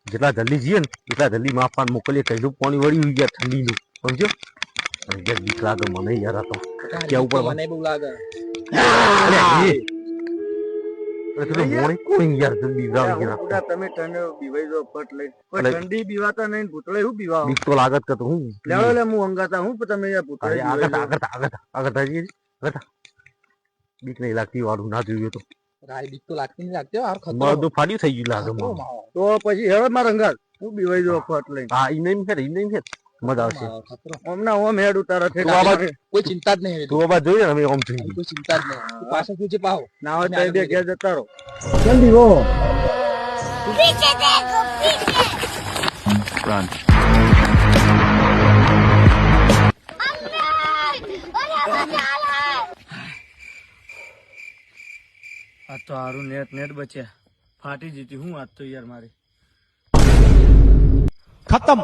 જેટલા જલ્દી જઈએ ને એટલા જલ્દી માફાન મોકલીએ કઈનું પાણી વળી ગયા ઠંડીનું સમજો યાર બીક લાગે મને યાર આ તો કેવું પડે મને બહુ લાગે તમે બીવાઈ જો ફટ લઈ ઠંડી બીવાતા નહીં ભૂતળે શું બીવા બીક તો લાગત કે હું લેવડો લે હું અંગાતા હું તમે ભૂતળે આગળ બીક નહીં લાગતી વાળું ના જોયું તો બીક તો લાગતી નહીં લાગતી યાર બધું ફાડ્યું થઈ ગયું લાગે તો પછી હેડો મારા અંગાત હું બીવાઈ જો ફટ લઈ હા ઈ નહીં ફેર મજા આવશે હમણાં ઓમ હેડ ઉતારો છે કોઈ ચિંતા જ નહીં તું બાબા જોઈએ ને અમે ઓમ જોઈએ કોઈ ચિંતા જ નહીં પાછળ પૂછે પાહો ના હોય તો બે ઘેર જતા રહો જલ્દી હો पीछे देखो पीछे પ્લાન આ તો હારું નેટ બચ્યા ફાટી જીતી હું આજ તો યાર મારી खत्म